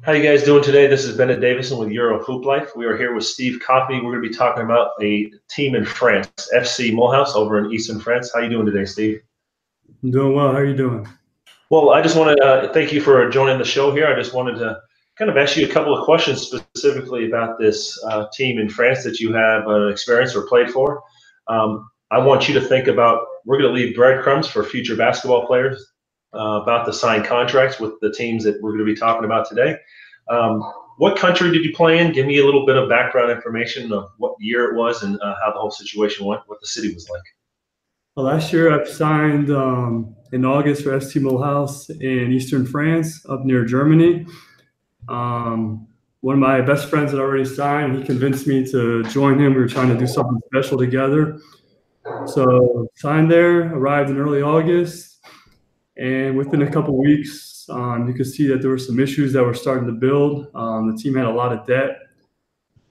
How you guys doing today? This is Bennett Davison with EuroHooplife. We are here with Steve Coffey. We're going to be talking about a team in France, FC Mulhouse over in Eastern France. How you doing today, Steve? I'm doing well. How are you doing? Well, I just want to thank you for joining the show here. I just wanted to kind of ask you a couple of questions specifically about this team in France that you have experienced or played for. I want you to think about, we're going to leave breadcrumbs for future basketball players about the signed contracts with the teams that we're going to be talking about today. What country did you play in? Give me a little bit of background information of what year it was and how the whole situation went, what the city was like. Well, last year I've signed in August for ST Mulhouse in Eastern France, up near Germany. One of my best friends had already signed. He convinced me to join him. We were trying to do something special together. So signed there, arrived in early August, and within a couple weeks, you could see that there were some issues that were starting to build. The team had a lot of debt,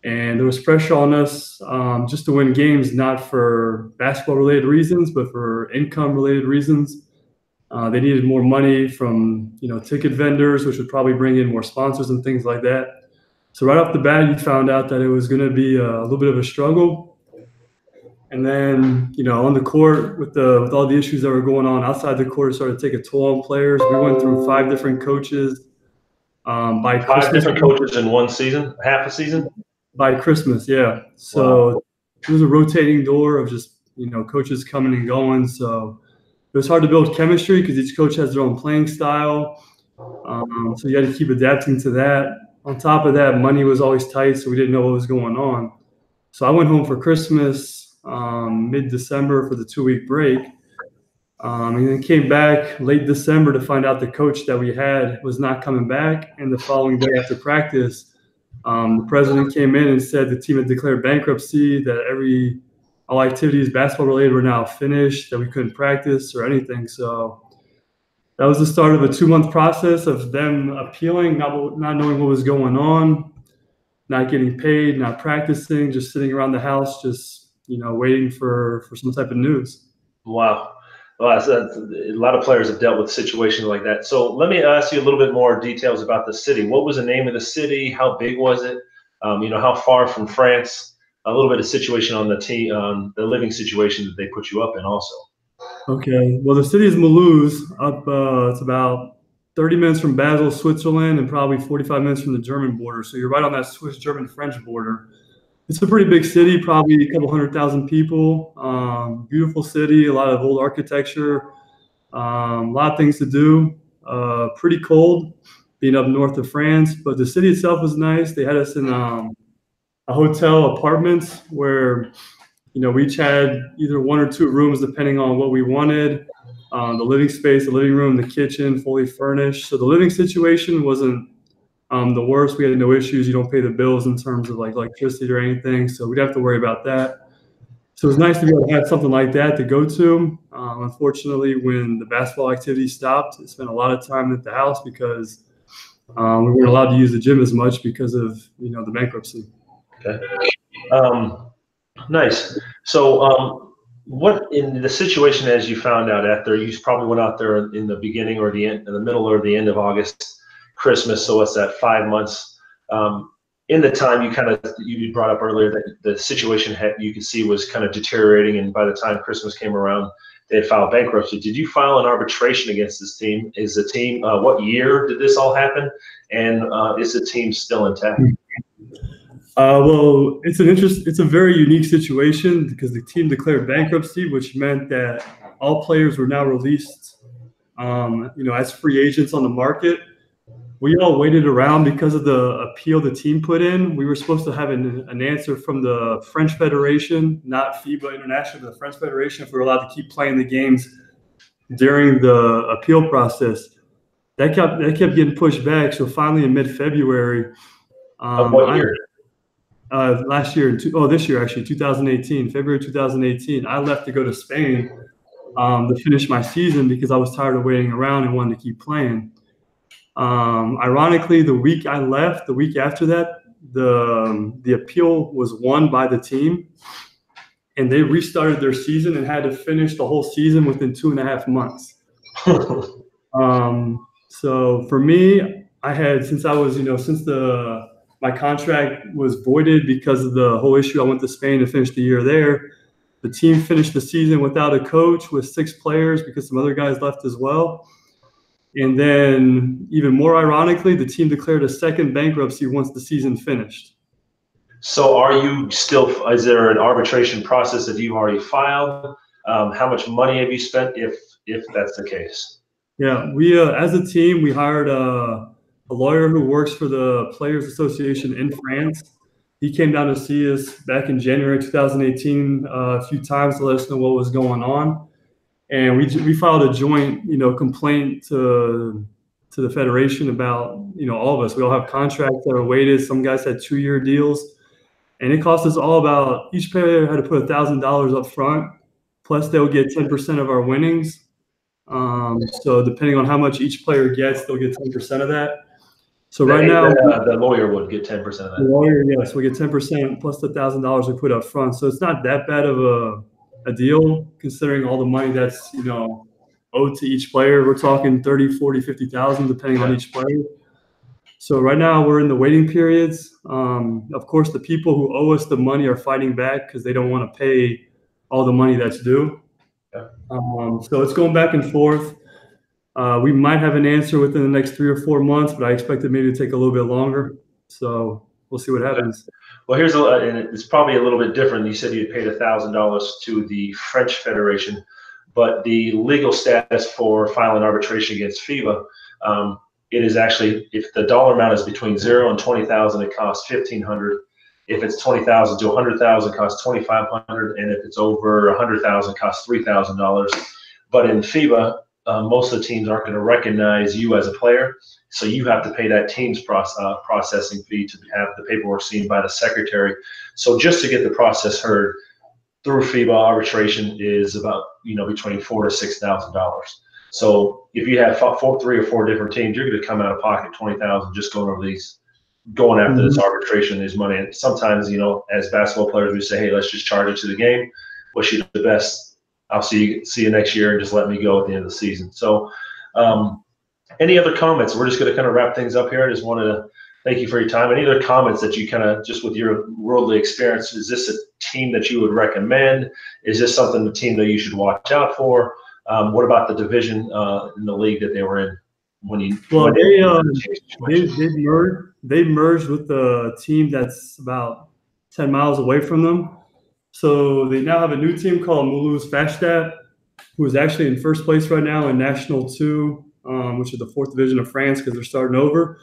and there was pressure on us just to win games, not for basketball-related reasons, but for income-related reasons. They needed more money from ticket vendors, which would probably bring in more sponsors and things like that. So right off the bat, you found out that it was going to be a little bit of a struggle. And then, on the court, with all the issues that were going on outside the court, it started to take a toll on players. We went through 5 different coaches. By Christmas, 5 different coaches in one season, half a season? By Christmas, yeah. So wow. It was a rotating door of just, coaches coming and going. So it was hard to build chemistry because each coach has their own playing style. So you had to keep adapting to that. On top of that, money was always tight, so we didn't know what was going on. So I went home for Christmas mid-December for the 2-week break. And then came back late December to find out the coach that we had was not coming back. And the following day after practice, the president came in and said the team had declared bankruptcy, that all activities basketball related were now finished, that we couldn't practice or anything. So that was the start of a 2-month process of them appealing, not knowing what was going on, not getting paid, not practicing, just sitting around the house, just waiting for some type of news. Wow. Well, a lot of players have dealt with situations like that. So let me ask you a little bit more details about the city. What was the name of the city? How big was it? How far from France? A little bit of situation on the team, the living situation that they put you up in also. Okay. Well, the city is Mulhouse. It's about 30 minutes from Basel, Switzerland, and probably 45 minutes from the German border. So you're right on that Swiss-German-French border. It's a pretty big city, probably a couple 100,000 people. Beautiful city, a lot of old architecture, a lot of things to do. Pretty cold being up north of France, but the city itself was nice. They had us in a hotel apartments where, we each had either 1 or 2 rooms depending on what we wanted. The living space, the living room, the kitchen, fully furnished. So the living situation wasn't the worst. We had no issues. You don't pay the bills in terms of like electricity or anything, so we didn't have to worry about that. So it was nice to be able to have something like that to go to. Unfortunately, when the basketball activity stopped, I spent a lot of time at the house because we weren't allowed to use the gym as much because of the bankruptcy. Okay. Nice. So what in the situation as you found out after you probably went out there in the beginning or the end, in the middle or the end of August? Christmas, so what's that, 5 months? In the time you brought up earlier that the situation you could see was kind of deteriorating, and by the time Christmas came around, they had filed bankruptcy. Did you file an arbitration against this team? Is the team, what year did this all happen? And is the team still intact? Well, it's a very unique situation because the team declared bankruptcy, which meant that all players were now released, as free agents on the market. We all waited around because of the appeal the team put in. We were supposed to have an answer from the French Federation, not F.I.B.A. International, but the French Federation, if we were allowed to keep playing the games during the appeal process. That kept getting pushed back. So finally, in mid-February, of what year? Last year, this year actually, 2018, February 2018. I left to go to Spain to finish my season because I was tired of waiting around and wanted to keep playing. Ironically, the week I left, the week after that, the appeal was won by the team, and they restarted their season and had to finish the whole season within 2.5 months. So for me, I had, since I was, since my contract was voided because of the whole issue, I went to Spain to finish the year there. The team finished the season without a coach with 6 players because some other guys left as well. And then, even more ironically, the team declared a second bankruptcy once the season finished. So are you still, is there an arbitration process that you've already filed? How much money have you spent if that's the case? Yeah, we as a team, we hired a lawyer who works for the Players Association in France. He came down to see us back in January 2018 a few times to let us know what was going on. And we filed a joint, complaint to the federation about, all of us. We all have contracts that are weighted. Some guys had 2-year deals, and it cost us all about, each player had to put $1,000 up front, plus they'll get 10% of our winnings. So depending on how much each player gets, they'll get 10% of that. So right now, the lawyer would get 10% of that. The lawyer, yes, we get 10% plus the $1,000 we put up front. So it's not that bad of a deal considering all the money that's, owed to each player. We're talking 30, 40, 50,000 depending on each player. So right now we're in the waiting periods. Of course, the people who owe us the money are fighting back because they don't want to pay all the money that's due. So it's going back and forth. We might have an answer within the next 3 or 4 months, but I expect it maybe to take a little bit longer. So we'll see what happens. Well, and it's probably a little bit different. You said you paid $1,000 to the French Federation, but the legal status for filing arbitration against FIBA, it is actually, if the dollar amount is between 0 and 20,000, it costs $1,500. If it's 20,000 to 100,000, it costs $2,500, and if it's over 100,000, it costs $3,000. But in FIBA, most of the teams aren't going to recognize you as a player, so you have to pay that team's processing fee to have the paperwork seen by the secretary. So just to get the process heard through FIBA, arbitration is about between $4,000 to $6,000. So if you have 3 or 4 different teams, you're going to come out of pocket $20,000 just going after this arbitration, this money. And sometimes, as basketball players, we say, hey, let's just charge it to the game. Wish you the best. I'll see you next year, and just let me go at the end of the season. So any other comments? We're just going to kind of wrap things up here. I just wanted to thank you for your time. Any other comments that you kind of, just with your worldly experience, is this a team that you would recommend? Is this the team that you should watch out for? What about the division in the league that they were in they merged with the team that's about 10 miles away from them. So they now have a new team called Mulhouse, F.I.B.A, who is actually in first place right now in National 2, which is the 4th division of France because they're starting over.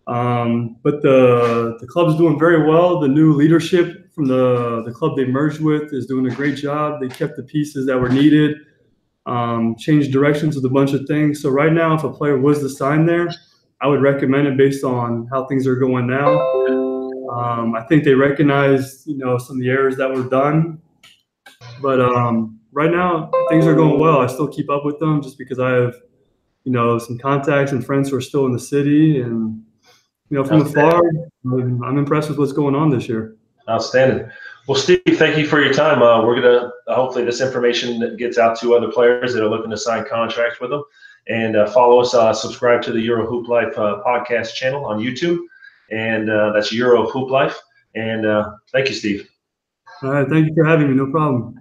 But the club's doing very well. The new leadership from the club they merged with is doing a great job. They kept the pieces that were needed, changed directions with a bunch of things. So right now, if a player was to sign there, I would recommend it based on how things are going now. I think they recognize, some of the errors that were done. But right now, things are going well. I still keep up with them just because I have, some contacts and friends who are still in the city. And, from afar, I'm impressed with what's going on this year. Outstanding. Well, Steve, thank you for your time. We're going to hopefully this information gets out to other players that are looking to sign contracts with them. And follow us, subscribe to the EuroHooplife podcast channel on YouTube. And that's EuroHooplife. And thank you, Steve. All right. Thank you for having me. No problem.